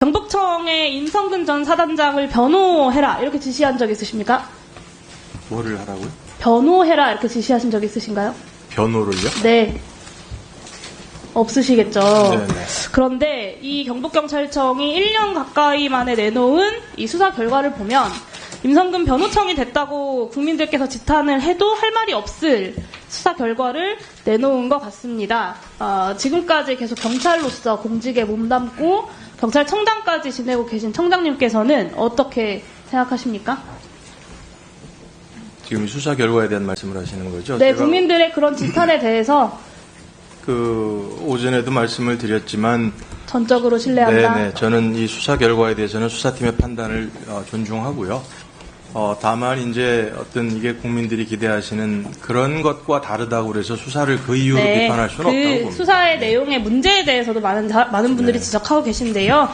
경북청에 임성근 전 사단장을 변호해라 이렇게 지시한 적 있으십니까? 뭐를 하라고요? 변호해라 이렇게 지시하신 적 있으신가요? 변호를요? 네. 없으시겠죠. 네네. 그런데 이 경북경찰청이 1년 가까이 만에 내놓은 이 수사 결과를 보면 임성근 변호청이 됐다고 국민들께서 지탄을 해도 할 말이 없을 수사 결과를 내놓은 것 같습니다. 지금까지 계속 경찰로서 공직에 몸담고 경찰청장까지 지내고 계신 청장님께서는 어떻게 생각하십니까? 지금 수사 결과에 대한 말씀을 하시는 거죠? 네, 제가 국민들의 그런 지탄에 대해서 오전에도 말씀을 드렸지만 전적으로 신뢰한다. 네네, 저는 이 수사 결과에 대해서는 수사팀의 판단을 존중하고요. 다만 이제 어떤 이게 국민들이 기대하시는 그런 것과 다르다고 그래서 수사를 그 이유로 비판할 수는 없다고 봅니다. 수사의 내용의 문제에 대해서도 많은 분들이 지적하고 계신데요.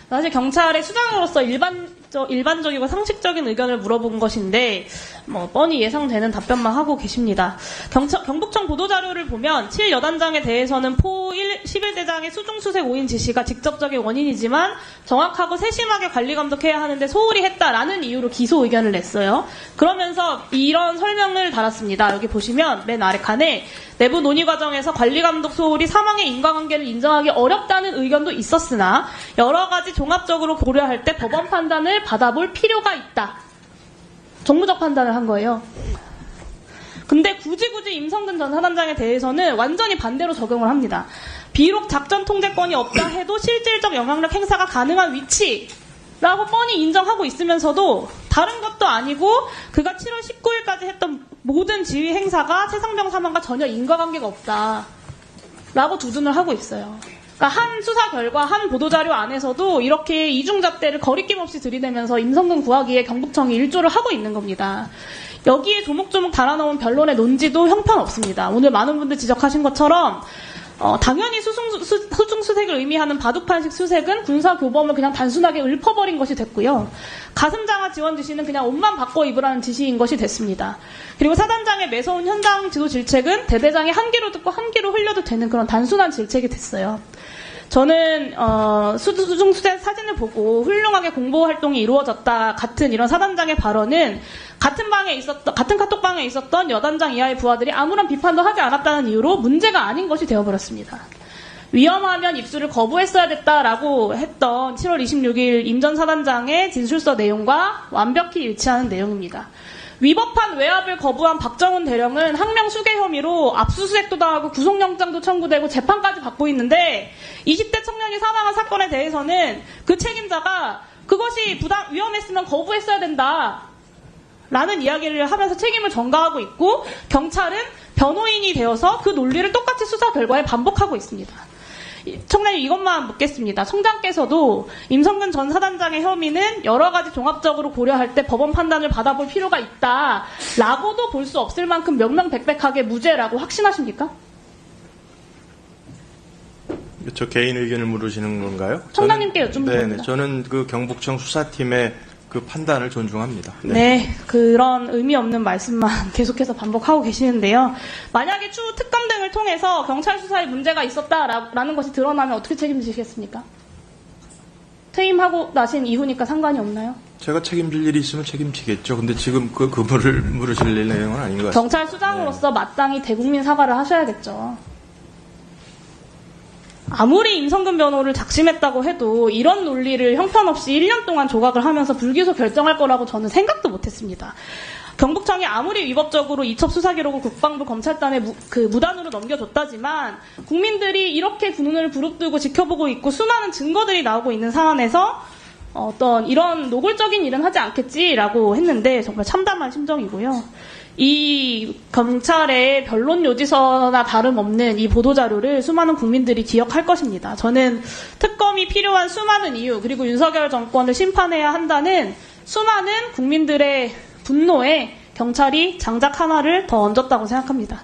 사실 경찰의 수장으로서 일반적이고 상식적인 의견을 물어본 것인데 뻔히 예상되는 답변만 하고 계십니다. 경북청 보도자료를 보면 7여단장에 대해서는 포 11대장의 수중수색 5인 지시가 직접적인 원인이지만 정확하고 세심하게 관리감독해야 하는데 소홀히 했다라는 이유로 기소 의견을 냈어요. 그러면서 이런 설명을 달았습니다. 여기 보시면 맨 아래 칸에 내부 논의 과정에서 관리감독 소홀이 사망의 인과관계를 인정하기 어렵다는 의견도 있었으나 여러 가지 종합적으로 고려할 때 법원 판단을 받아볼 필요가 있다. 정무적 판단을 한 거예요. 근데 굳이 임성근 전 사단장에 대해서는 완전히 반대로 적용을 합니다. 비록 작전 통제권이 없다 해도 실질적 영향력 행사가 가능한 위치라고 뻔히 인정하고 있으면서도 다른 것도 아니고 그가 7월 19일까지 했던 모든 지휘 행사가 최상병 사망과 전혀 인과관계가 없다라고 두둔을 하고 있어요. 그러니까 한 수사 결과, 한 보도자료 안에서도 이렇게 이중잣대를 거리낌 없이 들이대면서 임성근 구하기에 경북청이 일조를 하고 있는 겁니다. 여기에 조목조목 달아놓은 변론의 논지도 형편없습니다. 오늘 많은 분들 지적하신 것처럼 당연히 수중수색을 의미하는 바둑판식 수색은 군사교범을 그냥 단순하게 읊어버린 것이 됐고요. 가슴장화 지원 지시는 그냥 옷만 바꿔 입으라는 지시인 것이 됐습니다. 그리고 사단장의 매서운 현장 지도 질책은 대대장이 한 귀로 듣고 한 귀로 흘려도 되는 그런 단순한 질책이 됐어요. 저는 수중수색 사진을 보고 훌륭하게 공보활동이 이루어졌다 같은 이런 사단장의 발언은 같은 카톡방에 있었던 여단장 이하의 부하들이 아무런 비판도 하지 않았다는 이유로 문제가 아닌 것이 되어버렸습니다. 위험하면 입수를 거부했어야 됐다라고 했던 7월 26일 임 전 사단장의 진술서 내용과 완벽히 일치하는 내용입니다. 위법한 외압을 거부한 박정훈 대령은 항명 수괴 혐의로 압수수색도 당하고 구속영장도 청구되고 재판까지 받고 있는데 20대 청년이 사망한 사건에 대해서는 그 책임자가 그것이 위험했으면 거부했어야 된다 라는 이야기를 하면서 책임을 전가하고 있고 경찰은 변호인이 되어서 그 논리를 똑같이 수사 결과에 반복하고 있습니다. 청장님 이것만 묻겠습니다. 청장께서도 임성근 전 사단장의 혐의는 여러 가지 종합적으로 고려할 때 법원 판단을 받아볼 필요가 있다라고도 볼 수 없을 만큼 명명백백하게 무죄라고 확신하십니까? 저 개인 의견을 물으시는 건가요? 청장님께 여쭙는 겁니다. 저는 그 경북청 수사팀의 그 판단을 존중합니다. 네, 그런 의미 없는 말씀만 계속해서 반복하고 계시는데요. 만약에 추후 특검 등을 통해서 경찰 수사에 문제가 있었다라는 것이 드러나면 어떻게 책임지시겠습니까? 퇴임하고 나신 이후니까 상관이 없나요? 제가 책임질 일이 있으면 책임지겠죠. 근데 지금 그분을 물으실 내용은 아닌 것 같습니다. 경찰 수장으로서 마땅히 대국민 사과를 하셔야겠죠. 아무리 임성근 변호를 작심했다고 해도 이런 논리를 형편없이 1년 동안 조각을 하면서 불기소 결정할 거라고 저는 생각도 못했습니다. 경북청이 아무리 위법적으로 이첩 수사 기록을 국방부 검찰단에 무단으로 넘겨줬다지만 국민들이 이렇게 군운을 부릅뜨고 지켜보고 있고 수많은 증거들이 나오고 있는 상황에서 어떤 이런 노골적인 일은 하지 않겠지라고 했는데 정말 참담한 심정이고요. 이 경찰의 변론 요지서나 다름없는 이 보도자료를 수많은 국민들이 기억할 것입니다. 저는 특검이 필요한 수많은 이유 그리고 윤석열 정권을 심판해야 한다는 수많은 국민들의 분노에 경찰이 장작 하나를 더 얹었다고 생각합니다.